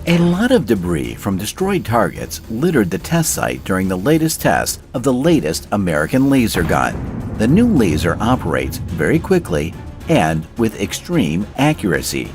A lot of debris from destroyed targets littered the test site during the latest test of the latest American laser gun. The new laser operates very quickly and with extreme accuracy.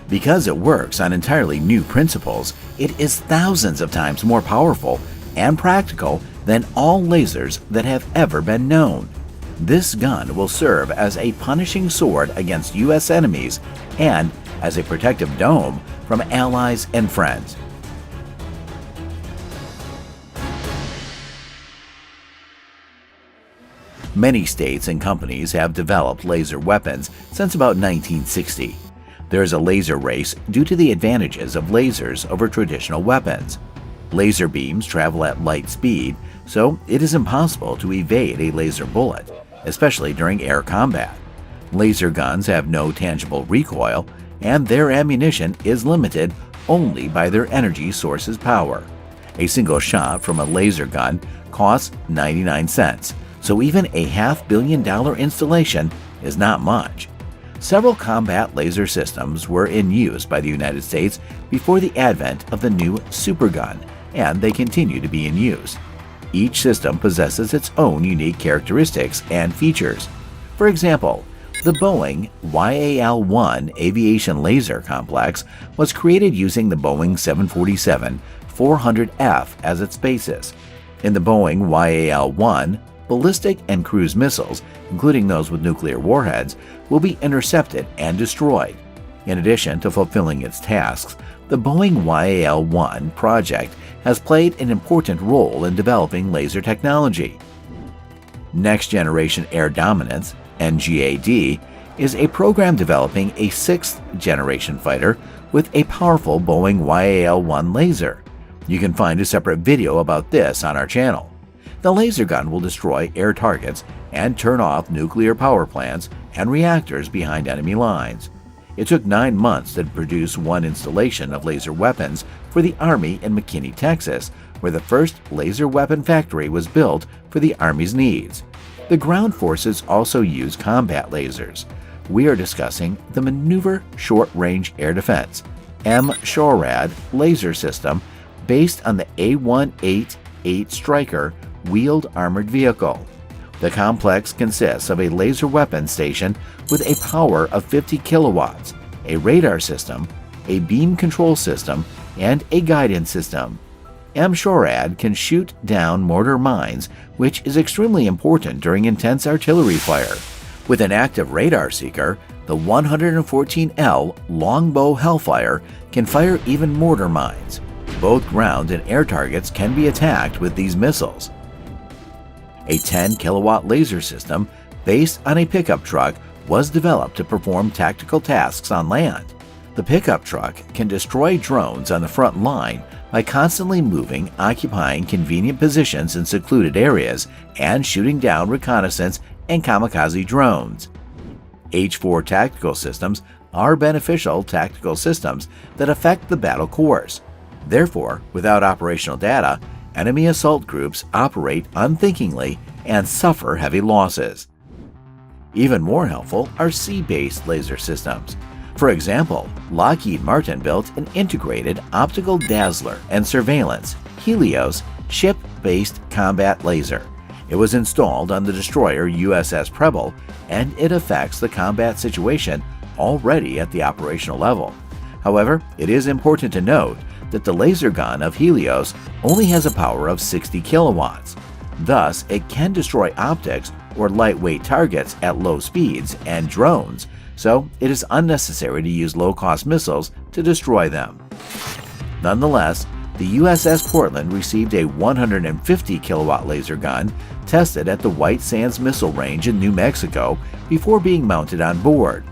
Because it works on entirely new principles, it is thousands of times more powerful and practical than all lasers that have ever been known. This gun will serve as a punishing sword against U.S. enemies and as a protective dome from allies and friends. Many states and companies have developed laser weapons since about 1960. There is a laser race due to the advantages of lasers over traditional weapons. Laser beams travel at light speed, so it is impossible to evade a laser bullet, especially during air combat. Laser guns have no tangible recoil, and their ammunition is limited only by their energy source's power. A single shot from a laser gun costs 99 cents, so even a $500 million installation is not much. Several combat laser systems were in use by the United States before the advent of the new supergun, and they continue to be in use. Each system possesses its own unique characteristics and features. For example, the Boeing YAL-1 aviation laser complex was created using the Boeing 747-400F as its basis. In the Boeing YAL-1, ballistic and cruise missiles, including those with nuclear warheads, will be intercepted and destroyed. In addition to fulfilling its tasks, the Boeing YAL-1 project has played an important role in developing laser technology. Next Generation Air Dominance, NGAD, is a program developing a sixth-generation fighter with a powerful Boeing YAL-1 laser. You can find a separate video about this on our channel. The laser gun will destroy air targets and turn off nuclear power plants and reactors behind enemy lines. It took 9 months to produce one installation of laser weapons for the Army in McKinney, Texas, where the first laser weapon factory was built for the Army's needs. The ground forces also use combat lasers. We are discussing the Maneuver Short Range Air Defense (MSHORAD) laser system based on the A188 Stryker wheeled armored vehicle. The complex consists of a laser weapon station with a power of 50 kilowatts, a radar system, a beam control system, and a guidance system. MSHORAD can shoot down mortar mines, which is extremely important during intense artillery fire. With an active radar seeker, the 114L Longbow Hellfire can fire even mortar mines. Both ground and air targets can be attacked with these missiles. A 10-kilowatt laser system based on a pickup truck was developed to perform tactical tasks on land. The pickup truck can destroy drones on the front line by constantly moving, occupying convenient positions in secluded areas, and shooting down reconnaissance and kamikaze drones. H-4 tactical systems are beneficial tactical systems that affect the battle course. Therefore, without operational data, enemy assault groups operate unthinkingly and suffer heavy losses. Even more helpful are sea-based laser systems. For example, Lockheed Martin built an integrated optical dazzler and surveillance Helios ship-based combat laser. It was installed on the destroyer USS Preble, and it affects the combat situation already at the operational level. However, it is important to note that the laser gun of Helios only has a power of 60 kilowatts. Thus, it can destroy optics or lightweight targets at low speeds and drones, so it is unnecessary to use low-cost missiles to destroy them. Nonetheless, the USS Portland received a 150 kilowatt laser gun tested at the White Sands Missile Range in New Mexico before being mounted on board.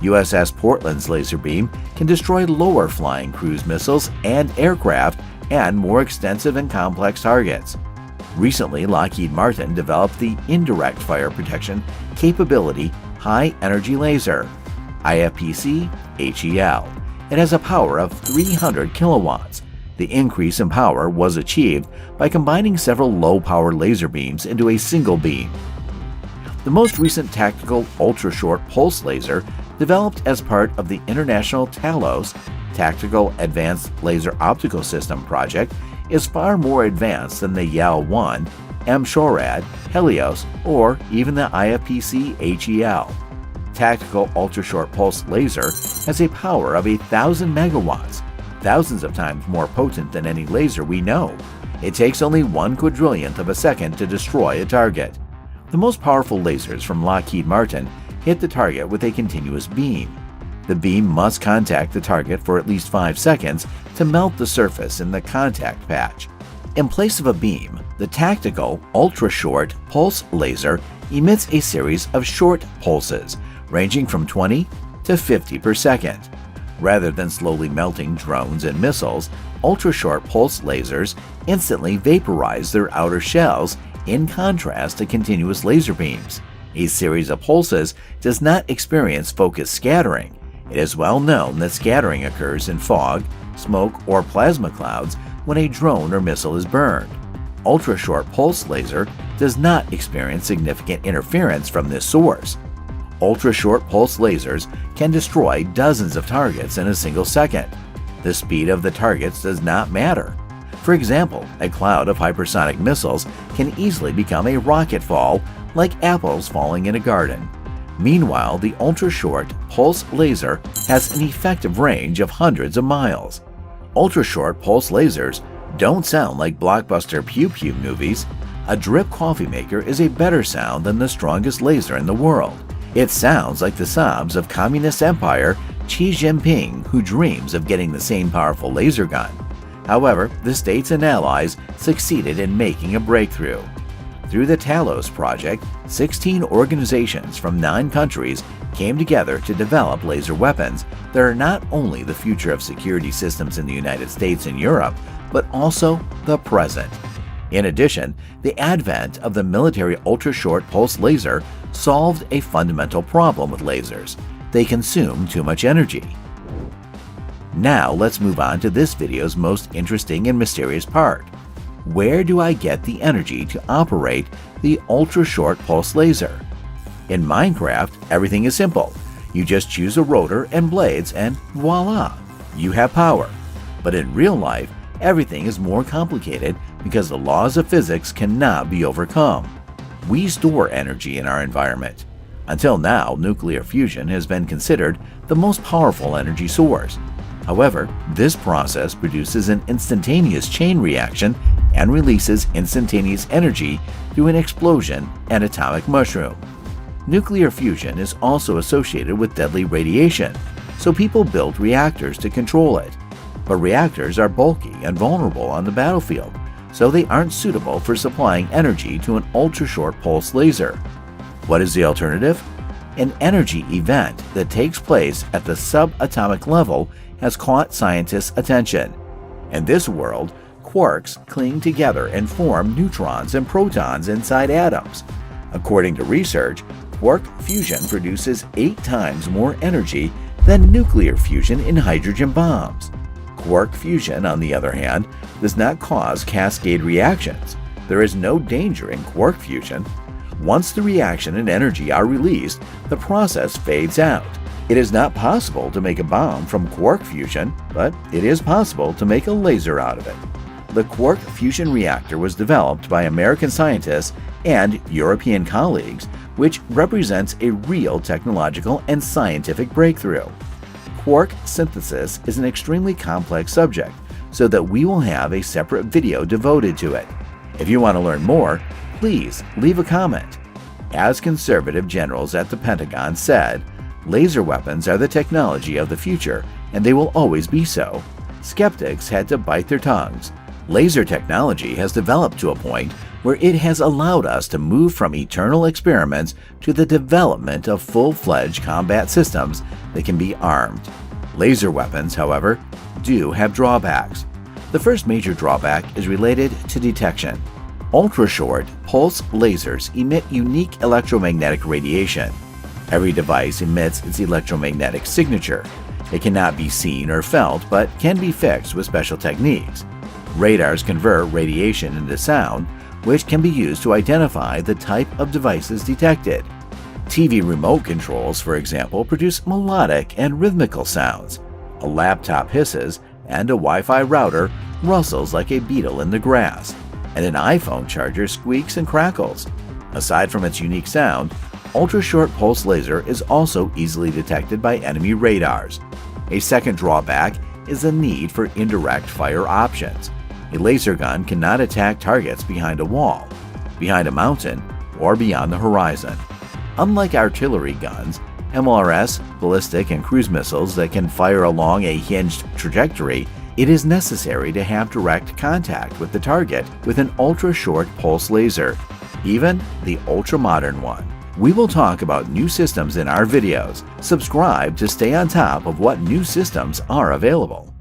USS Portland's laser beam can destroy lower flying cruise missiles and aircraft and more extensive and complex targets. Recently, Lockheed Martin developed the Indirect Fire Protection Capability High Energy Laser, IFPC-HEL. It has a power of 300 kilowatts. The increase in power was achieved by combining several low-power laser beams into a single beam. The most recent tactical ultra-short pulse laser, developed as part of the International Talos Tactical Advanced Laser Optical System project is far more advanced than the YAL-1, M-SHORAD, Helios, or even the IFPC-HEL. Tactical Ultra-Short Pulse Laser has a power of 1,000 megawatts, thousands of times more potent than any laser we know. It takes only 1/quadrillionth of a second to destroy a target. The most powerful lasers from Lockheed Martin hit the target with a continuous beam. The beam must contact the target for at least 5 seconds to melt the surface in the contact patch. In place of a beam, the Tactical Ultra-Short Pulse Laser emits a series of short pulses, ranging from 20 to 50 per second. Rather than slowly melting drones and missiles, ultra-short pulse lasers instantly vaporize their outer shells in contrast to continuous laser beams. A series of pulses does not experience focus scattering. It is well known that scattering occurs in fog, smoke, or plasma clouds when a drone or missile is burned. Ultra-short pulse laser does not experience significant interference from this source. Ultra-short pulse lasers can destroy dozens of targets in a single second. The speed of the targets does not matter. For example, a cloud of hypersonic missiles can easily become a rocket fall, like apples falling in a garden. Meanwhile, the ultra-short pulse laser has an effective range of hundreds of miles. Ultra-short pulse lasers don't sound like blockbuster pew-pew movies. A drip coffee maker is a better sound than the strongest laser in the world. It sounds like the sobs of Communist Empire Xi Jinping, who dreams of getting the same powerful laser gun. However, the states and allies succeeded in making a breakthrough. Through the Talos project, 16 organizations from 9 countries came together to develop laser weapons that are not only the future of security systems in the United States and Europe, but also the present. In addition, the advent of the military ultra-short pulse laser solved a fundamental problem with lasers. They consume too much energy. Now let's move on to this video's most interesting and mysterious part. Where do I get the energy to operate the ultra-short pulse laser? In Minecraft, everything is simple. You just choose a rotor and blades and voila, you have power. But in real life, everything is more complicated because the laws of physics cannot be overcome. We store energy in our environment. Until now, nuclear fusion has been considered the most powerful energy source. However, this process produces an instantaneous chain reaction and releases instantaneous energy through an explosion and atomic mushroom. Nuclear fusion is also associated with deadly radiation, so people built reactors to control it. But reactors are bulky and vulnerable on the battlefield, so they aren't suitable for supplying energy to an ultra-short pulse laser. What is the alternative? An energy event that takes place at the subatomic level has caught scientists' attention. In this world, quarks cling together and form neutrons and protons inside atoms. According to research, quark fusion produces 8 times more energy than nuclear fusion in hydrogen bombs. Quark fusion, on the other hand, does not cause cascade reactions. There is no danger in quark fusion. Once the reaction and energy are released, the process fades out. It is not possible to make a bomb from quark fusion, but it is possible to make a laser out of it. The quark fusion reactor was developed by American scientists and European colleagues, which represents a real technological and scientific breakthrough. Quark synthesis is an extremely complex subject, so that we will have a separate video devoted to it. If you want to learn more, please leave a comment. As conservative generals at the Pentagon said, laser weapons are the technology of the future, and they will always be so. Skeptics had to bite their tongues. Laser technology has developed to a point where it has allowed us to move from eternal experiments to the development of full-fledged combat systems that can be armed. Laser weapons, however, do have drawbacks. The first major drawback is related to detection. Ultra-short pulse lasers emit unique electromagnetic radiation. Every device emits its electromagnetic signature. It cannot be seen or felt, but can be fixed with special techniques. Radars convert radiation into sound, which can be used to identify the type of devices detected. TV remote controls, for example, produce melodic and rhythmical sounds. a laptop hisses, and a Wi-Fi router rustles like a beetle in the grass, and an iPhone charger squeaks and crackles. Aside from its unique sound, ultra-short pulse laser is also easily detected by enemy radars. A second drawback is the need for indirect fire options. A laser gun cannot attack targets behind a wall, behind a mountain, or beyond the horizon. Unlike artillery guns, MLRS, ballistic and cruise missiles that can fire along a hinged trajectory, it is necessary to have direct contact with the target with an ultra-short pulse laser, even the ultra-modern one. We will talk about new systems in our videos. Subscribe to stay on top of what new systems are available.